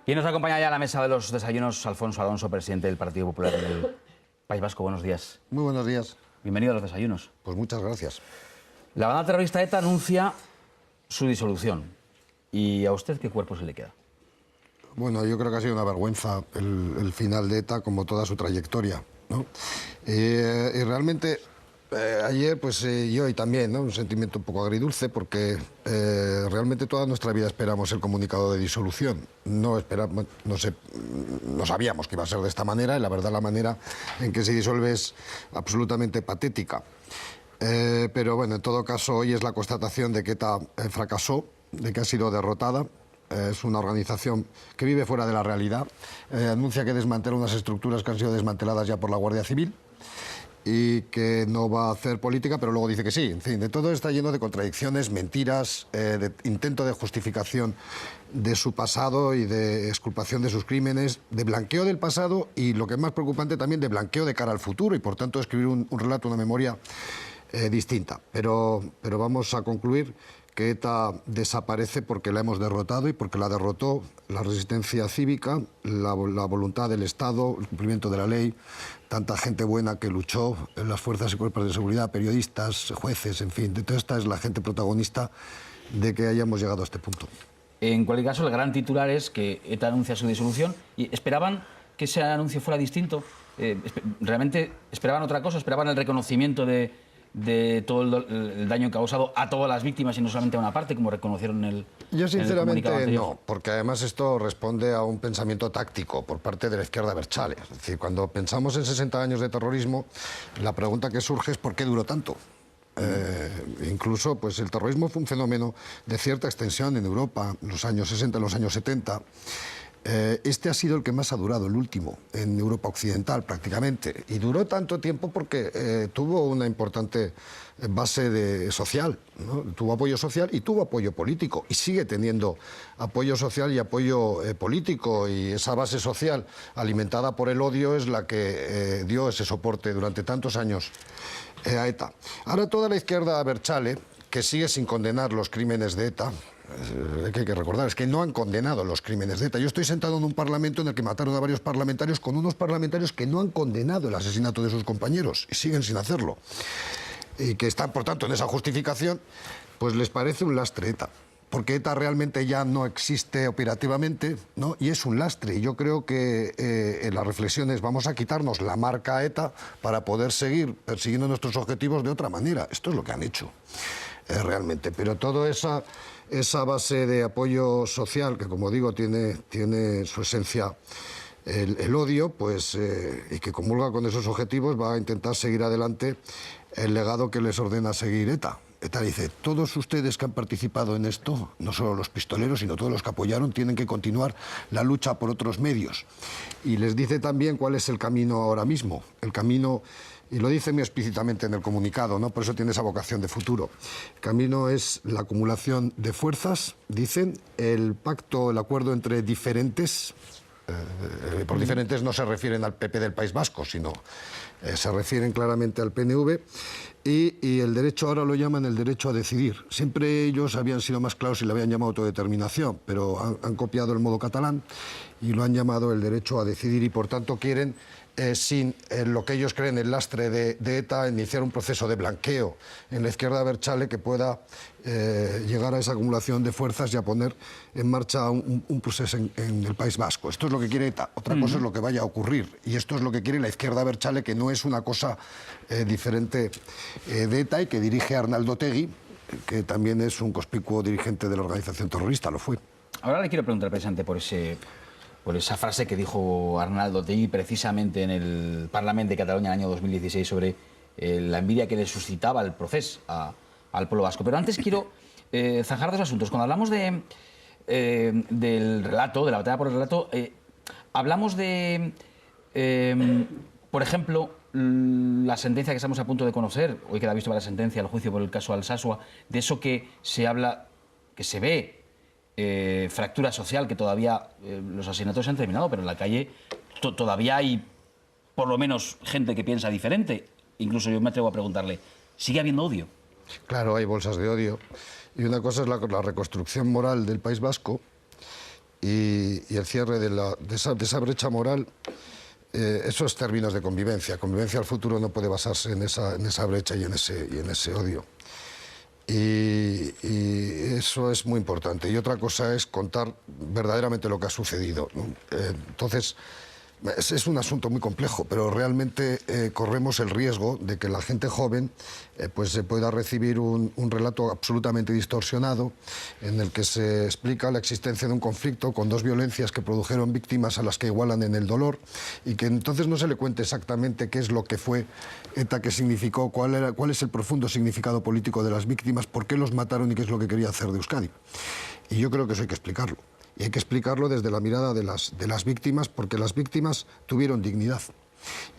Y nos acompaña ya a la mesa de los desayunos Alfonso Alonso, presidente del Partido Popular del País Vasco. Buenos días. Muy buenos días. Bienvenido a los desayunos. Pues muchas gracias. La banda terrorista ETA anuncia su disolución. ¿Y a usted qué cuerpo se le queda? Bueno, yo creo que ha sido una vergüenza el final de ETA, como toda su trayectoria, ¿no? Y realmente ayer, pues yo y también, ¿no? Un sentimiento un poco agridulce, porque realmente toda nuestra vida esperamos el comunicado de disolución. No sabíamos que iba a ser de esta manera, y la verdad la manera en que se disuelve es absolutamente patética. Pero bueno, en todo caso, hoy es la constatación de que ETA fracasó, de que ha sido derrotada. Es una organización que vive fuera de la realidad. Anuncia que desmantela unas estructuras que han sido desmanteladas ya por la Guardia Civil y que no va a hacer política, pero luego dice que sí. En fin, de todo está lleno de contradicciones, mentiras, de intento de justificación de su pasado y de exculpación de sus crímenes, de blanqueo del pasado y, lo que es más preocupante, también de blanqueo de cara al futuro y, por tanto, escribir un relato, una memoria distinta. Pero vamos a concluir que ETA desaparece porque la hemos derrotado y porque la derrotó la resistencia cívica, la voluntad del Estado, el cumplimiento de la ley, tanta gente buena que luchó, las fuerzas y cuerpos de seguridad, periodistas, jueces, en fin, de toda esta es la gente protagonista de que hayamos llegado a este punto. En cualquier caso, el gran titular es que ETA anuncia su disolución. ¿Y esperaban que ese anuncio fuera distinto? ¿Realmente esperaban otra cosa? ¿Esperaban el reconocimiento de todo el daño causado a todas las víctimas y no solamente a una parte, como reconocieron en el Yo sinceramente anterior? no, porque además esto responde a un pensamiento táctico por parte de la izquierda abertzale. Es decir, cuando pensamos en 60 años de terrorismo, la pregunta que surge es ¿por qué duró tanto? Incluso pues el terrorismo fue un fenómeno de cierta extensión en Europa en los años 60, en los años 70. Este ha sido el que más ha durado, el último, en Europa Occidental prácticamente. Y duró tanto tiempo porque tuvo una importante base social, ¿no? Tuvo apoyo social y tuvo apoyo político. Y sigue teniendo apoyo social y apoyo político. Y esa base social, alimentada por el odio, es la que dio ese soporte durante tantos años a ETA. Ahora toda la izquierda abertzale, que sigue sin condenar los crímenes de ETA, que hay que recordar, es que no han condenado los crímenes de ETA. Yo estoy sentado en un parlamento en el que mataron a varios parlamentarios, con unos parlamentarios que no han condenado el asesinato de sus compañeros y siguen sin hacerlo. Y que están, por tanto, en esa justificación, pues les parece un lastre ETA. Porque ETA realmente ya no existe operativamente, ¿no? Y es un lastre. Y yo creo que en las reflexiones vamos a quitarnos la marca ETA para poder seguir persiguiendo nuestros objetivos de otra manera. Esto es lo que han hecho, realmente. Pero toda esa base de apoyo social, que como digo tiene su esencia el odio, pues, y que comulga con esos objetivos, va a intentar seguir adelante el legado que les ordena seguir ETA. ETA dice, todos ustedes que han participado en esto, no solo los pistoleros, sino todos los que apoyaron, tienen que continuar la lucha por otros medios. Y les dice también cuál es el camino ahora mismo. El camino, y lo dice muy explícitamente en el comunicado, ¿no? Por eso tiene esa vocación de futuro. El camino es la acumulación de fuerzas, dicen, el pacto, el acuerdo entre diferentes. Por diferentes no se refieren al PP del País Vasco, sino se refieren claramente al PNV, y el derecho, ahora lo llaman el derecho a decidir. Siempre ellos habían sido más claros y le habían llamado autodeterminación, pero han copiado el modo catalán y lo han llamado el derecho a decidir, y por tanto quieren, sin lo que ellos creen el lastre de ETA, iniciar un proceso de blanqueo en la izquierda abertzale que pueda llegar a esa acumulación de fuerzas y a poner en marcha un proceso en el País Vasco. Esto es lo que quiere ETA, otra cosa es lo que vaya a ocurrir, y esto es lo que quiere la izquierda abertzale, que no es una cosa diferente de ETA, y que dirige Arnaldo Otegi, que también es un conspicuo dirigente de la organización terrorista, lo fue. Ahora le quiero preguntar, precisamente, por esa frase que dijo Arnaldo Otegi precisamente en el Parlamento de Cataluña en el año 2016 sobre la envidia que le suscitaba el proceso al pueblo vasco. Pero antes quiero zanjar dos asuntos. Cuando hablamos del relato, de la batalla por el relato, hablamos de, por ejemplo, la sentencia que estamos a punto de conocer, hoy queda visto la sentencia, el juicio por el caso Alsasua, de eso que se habla, que se ve, fractura social, que todavía los asesinatos se han terminado, pero en la calle todavía hay por lo menos gente que piensa diferente. Incluso yo me atrevo a preguntarle, ¿sigue habiendo odio? Claro, hay bolsas de odio. Y una cosa es la reconstrucción moral del País Vasco, y el cierre de esa brecha moral, esos términos de convivencia. Convivencia al futuro no puede basarse en esa brecha y en ese odio. Y eso es muy importante. Y otra cosa es contar verdaderamente lo que ha sucedido, ¿no? Entonces, es un asunto muy complejo, pero realmente corremos el riesgo de que la gente joven pues se pueda recibir un relato absolutamente distorsionado en el que se explica la existencia de un conflicto con dos violencias que produjeron víctimas a las que igualan en el dolor, y que entonces no se le cuente exactamente qué es lo que fue ETA, qué significó, cuál es el profundo significado político de las víctimas, por qué los mataron y qué es lo que quería hacer de Euskadi. Y yo creo que eso hay que explicarlo. Y hay que explicarlo desde la mirada de las víctimas, porque las víctimas tuvieron dignidad.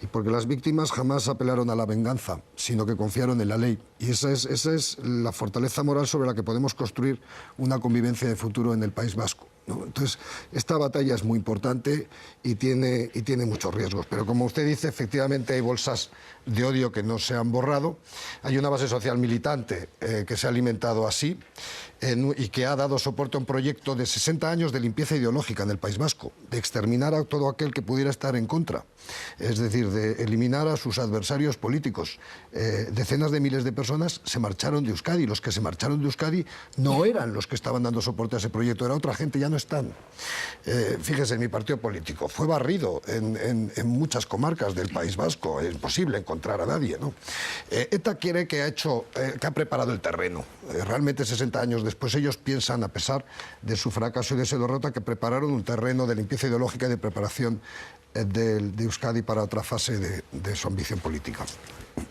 Y porque las víctimas jamás apelaron a la venganza, sino que confiaron en la ley. Y esa es la fortaleza moral sobre la que podemos construir una convivencia de futuro en el País Vasco, ¿no? Entonces, esta batalla es muy importante y tiene muchos riesgos. Pero como usted dice, efectivamente hay bolsas de odio que no se han borrado. Hay una base social militante que se ha alimentado así y que ha dado soporte a un proyecto de 60 años de limpieza ideológica en el País Vasco, de exterminar a todo aquel que pudiera estar en contra, es decir, de eliminar a sus adversarios políticos. Decenas de miles de personas se marcharon de Euskadi. Los que se marcharon de Euskadi no eran los que estaban dando soporte a ese proyecto, era otra gente, ya no están. Fíjese, mi partido político fue barrido en muchas comarcas del País Vasco, es imposible encontrar a nadie, ¿no? ETA quiere que ha preparado el terreno. Realmente 60 años después ellos piensan, a pesar de su fracaso y de su derrota, que prepararon un terreno de limpieza ideológica y de preparación de Euskadi para otra fase de su ambición política.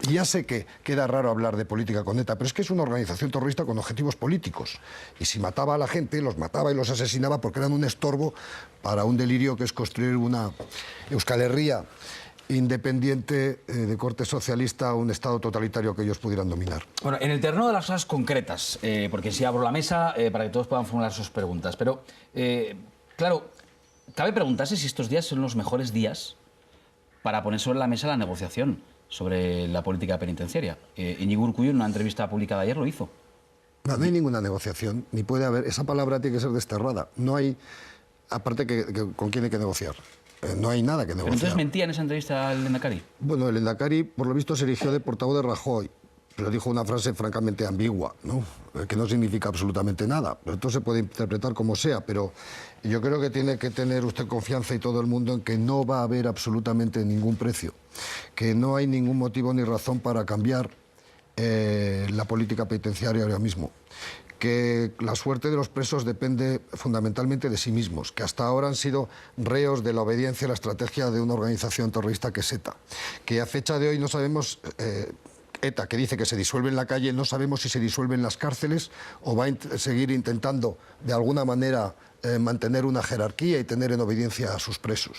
Y ya sé que queda raro hablar de política con ETA, pero es que es una organización terrorista con objetivos políticos. Y si mataba a la gente, los mataba y los asesinaba porque eran un estorbo para un delirio que es construir una Euskal Herria independiente de corte socialista, un Estado totalitario que ellos pudieran dominar. Bueno, en el terreno de las cosas concretas, porque si abro la mesa para que todos puedan formular sus preguntas, pero claro, cabe preguntarse si estos días son los mejores días para poner sobre la mesa la negociación sobre la política penitenciaria. Iñigo Urkullu, en una entrevista publicada ayer, lo hizo. No hay ninguna negociación, ni puede haber. Esa palabra tiene que ser desterrada. No hay, aparte que con quién hay que negociar. No hay nada que negociar. ¿Pero entonces mentía en esa entrevista el Lehendakari? Bueno, el Lehendakari, por lo visto, se erigió de portavoz de Rajoy, pero dijo una frase francamente ambigua, ¿no? Que no significa absolutamente nada. Pero esto se puede interpretar como sea, pero yo creo que tiene que tener usted confianza y todo el mundo en que no va a haber absolutamente ningún precio, que no hay ningún motivo ni razón para cambiar la política penitenciaria ahora mismo, que la suerte de los presos depende fundamentalmente de sí mismos, que hasta ahora han sido reos de la obediencia a la estrategia de una organización terrorista que es ETA, que a fecha de hoy no sabemos... ETA, que dice que se disuelve en la calle, no sabemos si se disuelve en las cárceles o va a seguir intentando de alguna manera mantener una jerarquía y tener en obediencia a sus presos.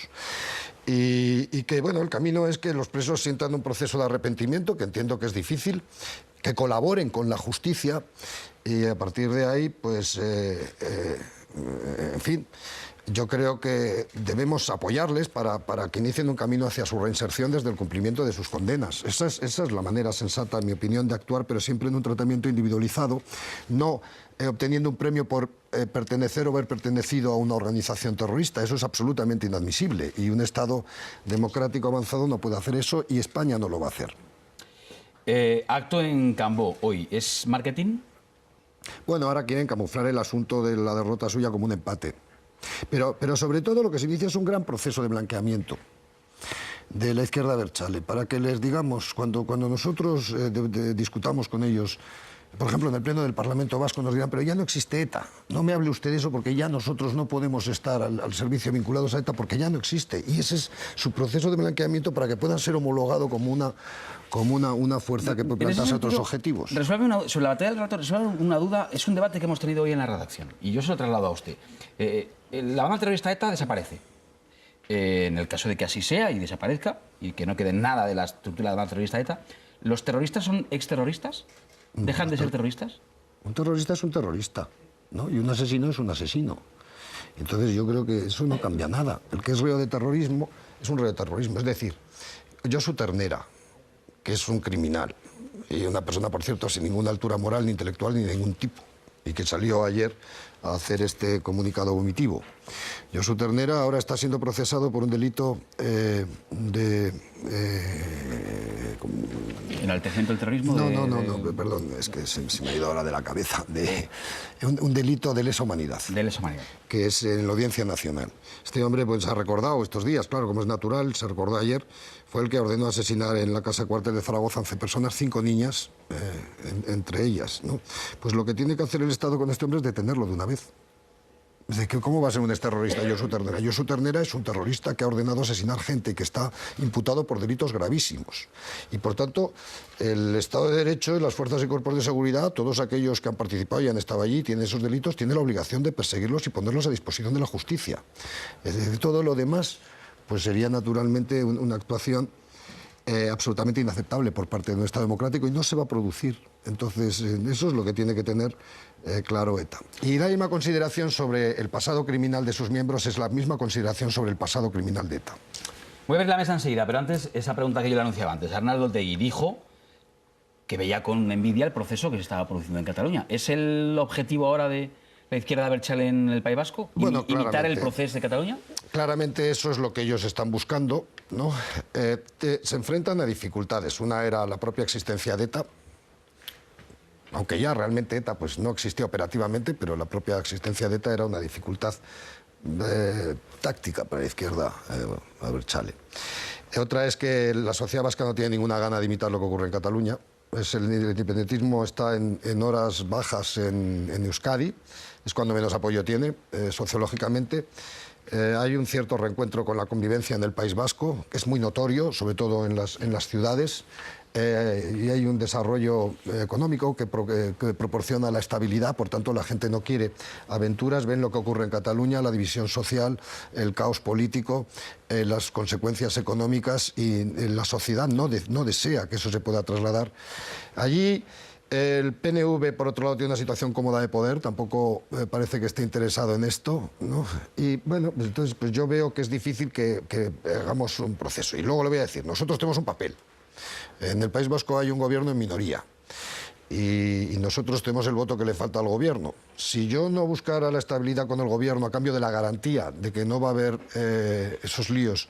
Y que, bueno, el camino es que los presos sientan un proceso de arrepentimiento, que entiendo que es difícil, que colaboren con la justicia y a partir de ahí, pues, en fin... Yo creo que debemos apoyarles para que inicien un camino hacia su reinserción desde el cumplimiento de sus condenas. Esa es la manera sensata, en mi opinión, de actuar, pero siempre en un tratamiento individualizado, no obteniendo un premio por pertenecer o haber pertenecido a una organización terrorista. Eso es absolutamente inadmisible y un Estado democrático avanzado no puede hacer eso y España no lo va a hacer. Acto en Cambó hoy, ¿es marketing? Bueno, ahora quieren camuflar el asunto de la derrota suya como un empate. Pero sobre todo lo que se inicia es un gran proceso de blanqueamiento de la izquierda abertzale, para que les digamos, cuando nosotros discutamos con ellos, por ejemplo, en el Pleno del Parlamento Vasco, nos dirán, pero ya no existe ETA, no me hable usted de eso porque ya nosotros no podemos estar al servicio vinculados a ETA porque ya no existe. Y ese es su proceso de blanqueamiento para que puedan ser homologado como una fuerza que puede plantearse otros objetivos. Sobre la batalla del rato, resuelve una duda, es un debate que hemos tenido hoy en la redacción y yo se lo traslado a usted. La banda terrorista ETA desaparece. En el caso de que así sea y desaparezca y que no quede nada de la estructura de la banda terrorista ETA, ¿los terroristas son exterroristas? ¿Dejan de ser terroristas? Un terrorista es un terrorista, ¿no? Y un asesino es un asesino. Entonces yo creo que eso no cambia nada. El que es reo de terrorismo es un reo de terrorismo. Es decir, Josu Ternera, que es un criminal y una persona, por cierto, sin ninguna altura moral, ni intelectual, ni de ningún tipo, y que salió ayer a hacer este comunicado vomitivo. Josu Ternera ahora está siendo procesado por un delito ¿Enaltecimiento del terrorismo? No, perdón, es que se me ha ido ahora de la cabeza. Un delito de lesa humanidad. De lesa humanidad. Que es en la Audiencia Nacional. Este hombre pues ha recordado estos días, claro, como es natural, se recordó ayer, fue el que ordenó asesinar en la casa cuartel de Zaragoza 11 personas, 5 niñas, entre ellas, ¿no? Pues lo que tiene que hacer el Estado con este hombre es detenerlo de una vez. ¿Cómo va a ser un terrorista Josu Ternera? Josu Ternera es un terrorista que ha ordenado asesinar gente y que está imputado por delitos gravísimos. Y por tanto, el Estado de Derecho y las fuerzas y cuerpos de seguridad, todos aquellos que han participado y han estado allí, tienen esos delitos, tienen la obligación de perseguirlos y ponerlos a disposición de la justicia. Todo lo demás, pues sería naturalmente una actuación absolutamente inaceptable por parte de un Estado democrático y no se va a producir. Entonces, eso es lo que tiene que tener claro ETA. Y la misma consideración sobre el pasado criminal de sus miembros es la misma consideración sobre el pasado criminal de ETA. Voy a ver la mesa enseguida, pero antes, esa pregunta que yo le anunciaba antes. Arnaldo Otegi dijo que veía con envidia el proceso que se estaba produciendo en Cataluña. ¿Es el objetivo ahora de la izquierda de Abertzale en el País Vasco? Bueno, ¿Imitar el proceso de Cataluña? Claramente eso es lo que ellos están buscando, ¿no? Se enfrentan a dificultades. Una era la propia existencia de ETA, aunque ya realmente ETA pues, no existía operativamente, pero la propia existencia de ETA era una dificultad táctica para la izquierda Abertzale. Otra es que la sociedad vasca no tiene ninguna gana de imitar lo que ocurre en Cataluña. El independentismo está en horas bajas en Euskadi, es cuando menos apoyo tiene sociológicamente. Hay un cierto reencuentro con la convivencia en el País Vasco, que es muy notorio, sobre todo en las ciudades, y hay un desarrollo económico que proporciona la estabilidad, por tanto la gente no quiere aventuras, ven lo que ocurre en Cataluña, la división social, el caos político, las consecuencias económicas y la sociedad no desea que eso se pueda trasladar. Allí el PNV, por otro lado, tiene una situación cómoda de poder, tampoco parece que esté interesado en esto, ¿no? Y bueno, pues entonces pues yo veo que es difícil que hagamos un proceso. Y luego le voy a decir, nosotros tenemos un papel. En el País Vasco hay un gobierno en minoría y nosotros tenemos el voto que le falta al gobierno. Si yo no buscara la estabilidad con el gobierno a cambio de la garantía de que no va a haber esos líos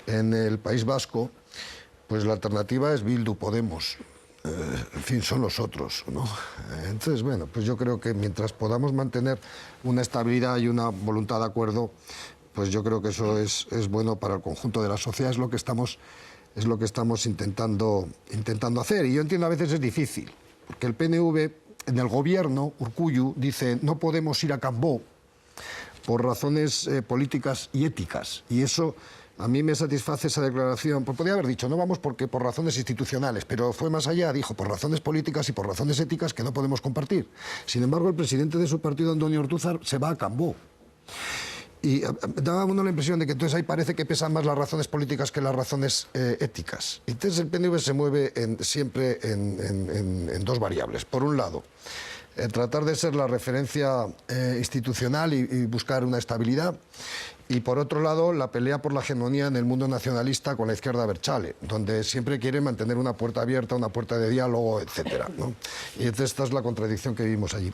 en el País Vasco, pues la alternativa es Bildu, Podemos. En fin, son los otros, ¿no? Entonces, bueno, pues yo creo que mientras podamos mantener una estabilidad y una voluntad de acuerdo, pues yo creo que eso es bueno para el conjunto de la sociedad, es lo que estamos intentando hacer. Y yo entiendo a veces es difícil, porque el PNV en el gobierno, Urkullu, dice no podemos ir a Cambó por razones políticas y éticas. Y eso a mí me satisface esa declaración. Pues podría haber dicho no vamos porque por razones institucionales, pero fue más allá, dijo por razones políticas y por razones éticas que no podemos compartir. Sin embargo, el presidente de su partido, Antonio Ortúzar, se va a Cambó. Y daba uno la impresión de que entonces ahí parece que pesan más las razones políticas que las razones éticas. Entonces el PNV se mueve siempre en dos variables. Por un lado, tratar de ser la referencia institucional y buscar una estabilidad. Y por otro lado, la pelea por la hegemonía en el mundo nacionalista con la izquierda Abertzale, donde siempre quiere mantener una puerta abierta, una puerta de diálogo, etcétera, ¿no? Y entonces esta es la contradicción que vivimos allí.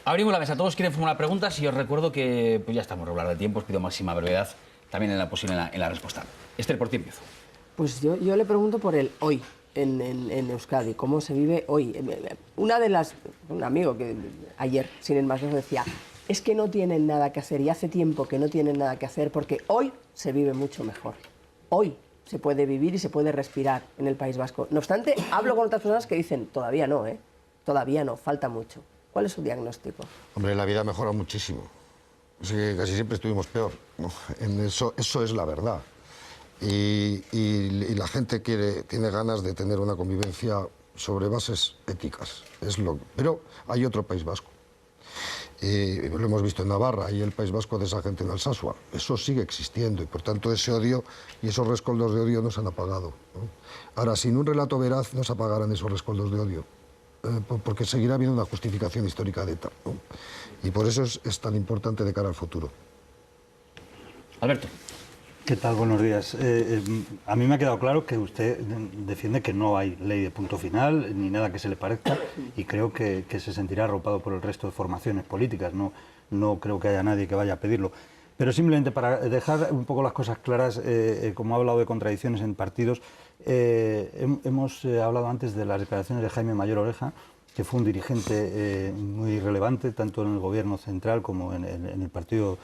Abrimos la mesa. Todos quieren formular preguntas y os recuerdo que pues ya estamos regular de tiempo. Os pido máxima brevedad también en la respuesta. Esther, ¿por ti empiezo? Pues yo le pregunto por el hoy en Euskadi. ¿Cómo se vive hoy? Un amigo que ayer, sin ir más lejos, decía es que no tienen nada que hacer y hace tiempo que no tienen nada que hacer porque hoy se vive mucho mejor. Hoy se puede vivir y se puede respirar en el País Vasco. No obstante, hablo con otras personas que dicen todavía no, todavía no, falta mucho. ¿Cuál es su diagnóstico? Hombre, la vida mejora muchísimo. Sí, casi siempre estuvimos peor, ¿no? Eso es la verdad. Y la gente tiene ganas de tener una convivencia sobre bases éticas. Pero hay otro País Vasco. Lo hemos visto en Navarra y el País Vasco de esa gente en Alsasua. Eso sigue existiendo y por tanto ese odio y esos rescoldos de odio no se han apagado, ¿no? Ahora, sin un relato veraz no se apagarán esos rescoldos de odio. Porque seguirá habiendo una justificación histórica de ETA, ¿no? Y por eso es tan importante de cara al futuro. Alberto. ¿Qué tal? Buenos días. A mí me ha quedado claro que usted defiende que no hay ley de punto final ni nada que se le parezca y creo que se sentirá arropado por el resto de formaciones políticas. No creo que haya nadie que vaya a pedirlo. Pero simplemente para dejar un poco las cosas claras, como ha hablado de contradicciones en partidos, hemos hablado antes de las declaraciones de Jaime Mayor Oreja, que fue un dirigente muy relevante tanto en el gobierno central como en el Partido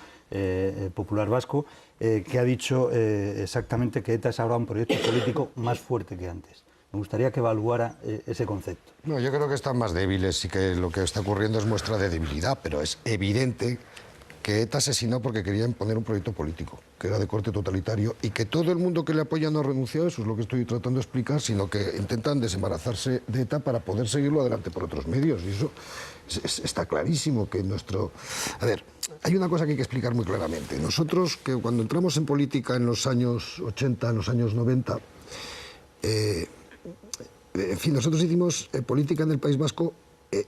Popular Vasco, que ha dicho exactamente que ETA es ahora un proyecto político más fuerte que antes. Me gustaría que evaluara ese concepto. No, yo creo que están más débiles y que lo que está ocurriendo es muestra de debilidad, pero es evidente que ETA asesinó porque quería imponer un proyecto político, que era de corte totalitario, y que todo el mundo que le apoya no ha renunciado, eso es lo que estoy tratando de explicar, sino que intentan desembarazarse de ETA para poder seguirlo adelante por otros medios, y eso está clarísimo que nuestro... A ver, hay una cosa que hay que explicar muy claramente. Nosotros, que cuando entramos en política en los años 80, en los años 90, en fin, nosotros hicimos política en el País Vasco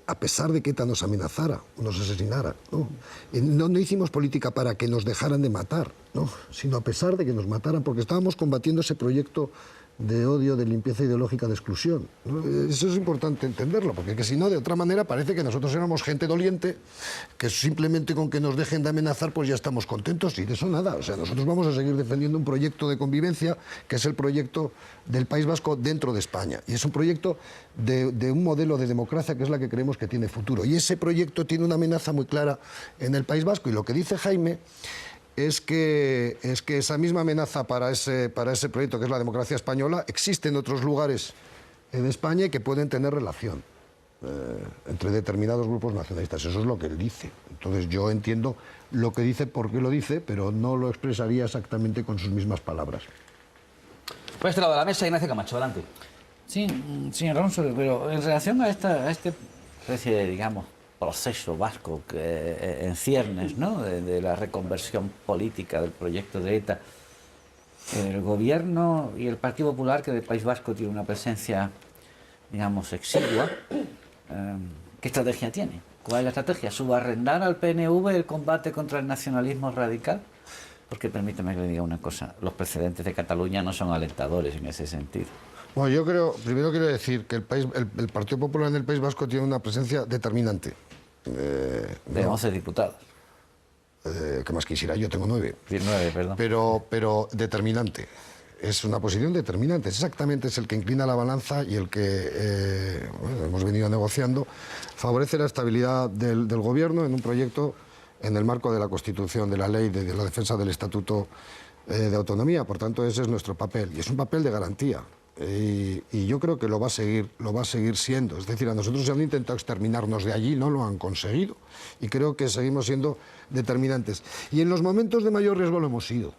a pesar de que ETA nos amenazara, nos asesinara, ¿no? No hicimos política para que nos dejaran de matar, ¿no? Sino a pesar de que nos mataran, porque estábamos combatiendo ese proyecto de odio, de limpieza ideológica, de exclusión, ¿no? Eso es importante entenderlo, porque si no, de otra manera parece que nosotros éramos gente doliente, que simplemente con que nos dejen de amenazar pues ya estamos contentos, y de eso nada. O sea, nosotros vamos a seguir defendiendo un proyecto de convivencia, que es el proyecto del País Vasco dentro de España, y es un proyecto de un modelo de democracia que es la que creemos que tiene futuro, y ese proyecto tiene una amenaza muy clara en el País Vasco, y lo que dice Jaime es que esa misma amenaza para ese proyecto, que es la democracia española, existe en otros lugares en España y que pueden tener relación entre determinados grupos nacionalistas. Eso es lo que él dice. Entonces yo entiendo lo que dice, por qué lo dice, pero no lo expresaría exactamente con sus mismas palabras. Por este lado de la mesa, Ignacio Camacho, adelante. Sí, señor Alonso, pero en relación a esta especie de, digamos, proceso vasco que, en ciernes, ¿no?, de la reconversión política del proyecto de ETA, el gobierno y el Partido Popular, que del País Vasco tiene una presencia, digamos, exigua, ¿qué estrategia tiene? ¿Cuál es la estrategia? ¿Subarrendar al PNV el combate contra el nacionalismo radical? Porque permítame que le diga una cosa, los precedentes de Cataluña no son alentadores en ese sentido. Bueno, yo creo, primero quiero decir que el Partido Popular en el País Vasco tiene una presencia determinante. De 11 diputados. ¿Qué más quisiera? Yo tengo 9. 9, perdón. Pero determinante. Es una posición determinante. Exactamente es el que inclina la balanza y el que hemos venido negociando. Favorece la estabilidad del gobierno en un proyecto en el marco de la Constitución, de la ley, de la defensa del Estatuto de Autonomía. Por tanto, ese es nuestro papel. Y es un papel de garantía. Y yo creo que lo va a seguir siendo. Es decir, a nosotros se han intentado exterminarnos de allí, no lo han conseguido. Y creo que seguimos siendo determinantes. Y en los momentos de mayor riesgo lo hemos sido.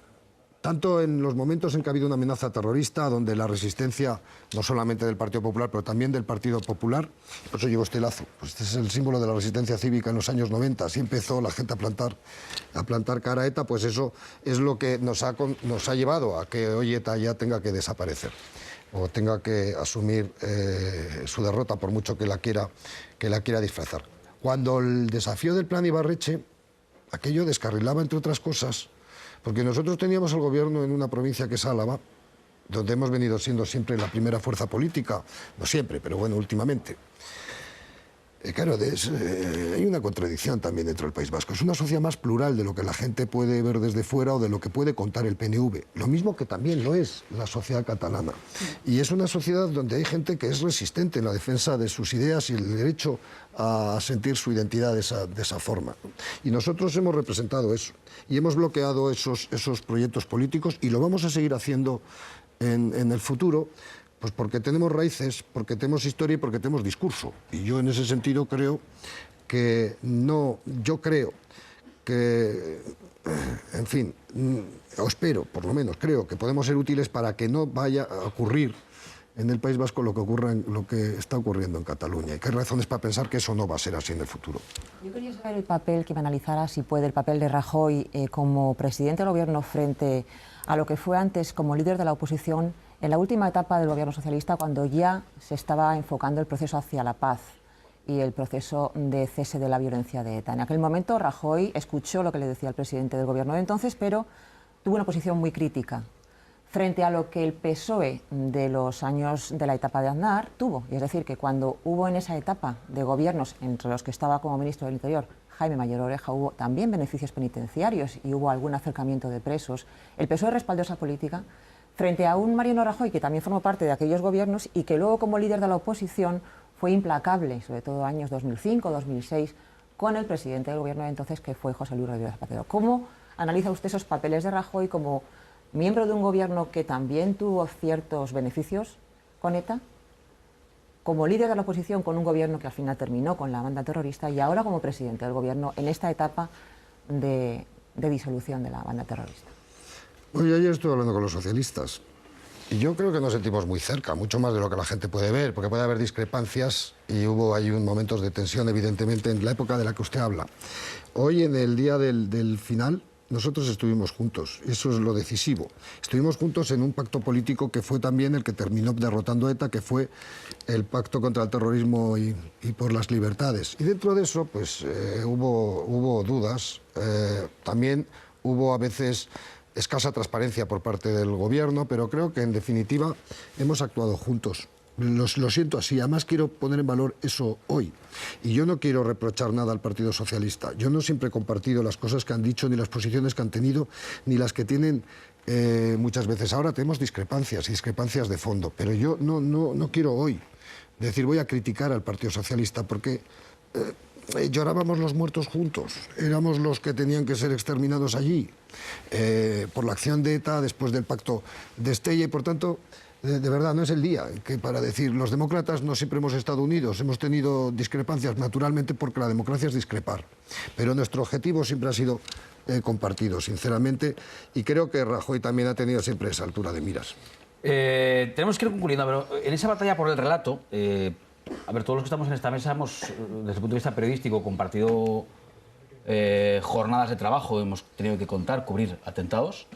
Tanto en los momentos en que ha habido una amenaza terrorista, donde la resistencia, no solamente del Partido Popular, pero también del Partido Popular, por eso llevo este lazo. Pues este es el símbolo de la resistencia cívica en los años 90. Así empezó la gente a plantar cara a ETA, pues eso es lo que nos ha llevado a que hoy ETA ya tenga que desaparecer, o tenga que asumir su derrota, por mucho que la quiera disfrazar. Cuando el desafío del Plan Ibarretxe, aquello descarrilaba, entre otras cosas, porque nosotros teníamos el gobierno en una provincia que es Álava, donde hemos venido siendo siempre la primera fuerza política, no siempre, pero bueno, últimamente. Claro, hay una contradicción también dentro del País Vasco. Es una sociedad más plural de lo que la gente puede ver desde fuera o de lo que puede contar el PNV. Lo mismo que también lo es la sociedad catalana. Y es una sociedad donde hay gente que es resistente en la defensa de sus ideas y el derecho a sentir su identidad de esa forma. Y nosotros hemos representado eso. Y hemos bloqueado esos proyectos políticos y lo vamos a seguir haciendo en el futuro. Pues porque tenemos raíces, porque tenemos historia y porque tenemos discurso. Y yo en ese sentido creo que en fin, o espero, por lo menos, creo que podemos ser útiles para que no vaya a ocurrir en el País Vasco lo que está ocurriendo en Cataluña. Y que hay razones para pensar que eso no va a ser así en el futuro. Yo quería saber el papel que me analizara, si puede, el papel de Rajoy como presidente del gobierno frente a lo que fue antes como líder de la oposición en la última etapa del gobierno socialista, cuando ya se estaba enfocando el proceso hacia la paz y el proceso de cese de la violencia de ETA. En aquel momento Rajoy escuchó lo que le decía el presidente del gobierno de entonces, pero tuvo una posición muy crítica frente a lo que el PSOE de los años de la etapa de Aznar tuvo. Y es decir, que cuando hubo en esa etapa de gobiernos, entre los que estaba como ministro del Interior Jaime Mayor Oreja, hubo también beneficios penitenciarios y hubo algún acercamiento de presos, el PSOE respaldó esa política frente a un Mariano Rajoy que también formó parte de aquellos gobiernos y que luego, como líder de la oposición, fue implacable, sobre todo años 2005, 2006, con el presidente del gobierno de entonces, que fue José Luis Rodríguez Zapatero. ¿Cómo analiza usted esos papeles de Rajoy como miembro de un gobierno que también tuvo ciertos beneficios con ETA, como líder de la oposición con un gobierno que al final terminó con la banda terrorista y ahora como presidente del gobierno en esta etapa de disolución de la banda terrorista? Oye, ayer estuve hablando con los socialistas y yo creo que nos sentimos muy cerca, mucho más de lo que la gente puede ver, porque puede haber discrepancias y hubo ahí momentos de tensión, evidentemente, en la época de la que usted habla. Hoy, en el día del final, nosotros estuvimos juntos, eso es lo decisivo. Estuvimos juntos en un pacto político que fue también el que terminó derrotando a ETA, que fue el pacto contra el terrorismo y por las libertades. Y dentro de eso, pues hubo dudas, también hubo a veces escasa transparencia por parte del gobierno, pero creo que en definitiva hemos actuado juntos. Lo siento así, además quiero poner en valor eso hoy. Y yo no quiero reprochar nada al Partido Socialista. Yo no siempre he compartido las cosas que han dicho, ni las posiciones que han tenido, ni las que tienen muchas veces. Ahora tenemos discrepancias, y discrepancias de fondo, pero yo no quiero hoy decir voy a criticar al Partido Socialista, porque llorábamos los muertos juntos, éramos los que tenían que ser exterminados allí por la acción de ETA después del pacto de Estella y por tanto de verdad no es el día que para decir los demócratas no siempre hemos estado unidos, hemos tenido discrepancias naturalmente porque la democracia es discrepar, pero nuestro objetivo siempre ha sido compartido sinceramente y creo que Rajoy también ha tenido siempre esa altura de miras. Tenemos que ir concluyendo, pero en esa batalla por el relato, a ver, todos los que estamos en esta mesa hemos, desde el punto de vista periodístico, compartido jornadas de trabajo, hemos tenido que contar, cubrir atentados,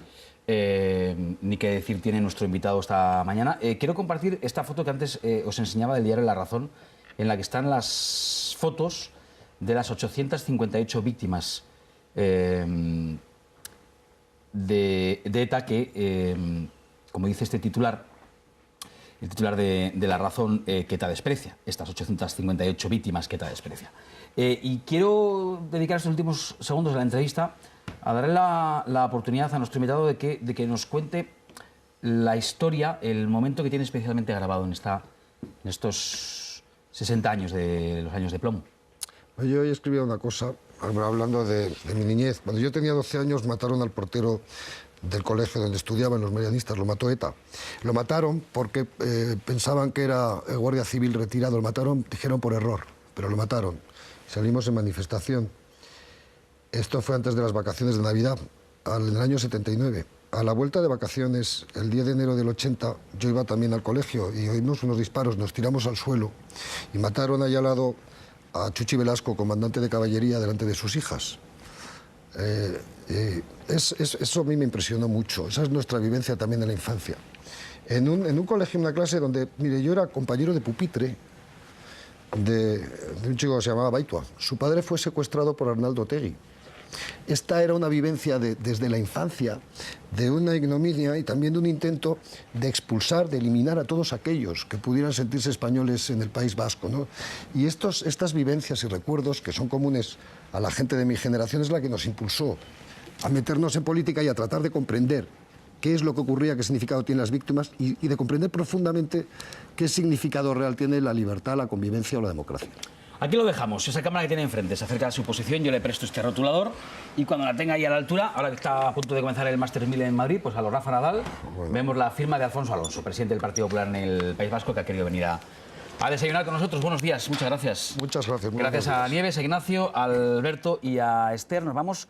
ni que decir tiene nuestro invitado esta mañana. Quiero compartir esta foto que antes os enseñaba del diario La Razón, en la que están las fotos de las 858 víctimas de ETA que, como dice este titular, el titular de La Razón, que ETA desprecia, estas 858 víctimas que ETA desprecia. Y quiero dedicar estos últimos segundos de la entrevista a darle la oportunidad a nuestro invitado de que nos cuente la historia, el momento que tiene especialmente grabado en estos 60 años de los años de plomo. Yo hoy escribía una cosa, hablando de mi niñez. Cuando yo tenía 12 años mataron al portero del colegio donde estudiaban los marianistas, lo mató ETA. Lo mataron porque pensaban que era el guardia civil retirado, lo mataron, dijeron por error, pero lo mataron. Salimos en manifestación. Esto fue antes de las vacaciones de Navidad, en el año 79. A la vuelta de vacaciones, el 10 de enero del 80, yo iba también al colegio y oímos unos disparos, nos tiramos al suelo y mataron allá al lado a Chuchi Velasco, comandante de caballería, delante de sus hijas. Eso a mí me impresionó mucho, esa es nuestra vivencia también en la infancia. En un colegio, en una clase donde, mire, yo era compañero de pupitre de un chico que se llamaba Baitua. Su padre fue secuestrado por Arnaldo Otegi. Esta era una vivencia desde la infancia, de una ignominia y también de un intento de expulsar, de eliminar a todos aquellos que pudieran sentirse españoles en el País Vasco, ¿no? Y estas vivencias y recuerdos que son comunes a la gente de mi generación es la que nos impulsó a meternos en política y a tratar de comprender qué es lo que ocurría, qué significado tienen las víctimas y de comprender profundamente qué significado real tiene la libertad, la convivencia o la democracia. Aquí lo dejamos, esa cámara que tiene enfrente se acerca a su posición, yo le presto este rotulador y cuando la tenga ahí a la altura, ahora que está a punto de comenzar el Masters 1000 en Madrid, pues a lo Rafa Nadal, vemos la firma de Alfonso Alonso, presidente del Partido Popular en el País Vasco, que ha querido venir a desayunar con nosotros. Buenos días, muchas gracias. Muchas gracias. Gracias a Nieves, a Ignacio, a Alberto y a Esther. Nos vamos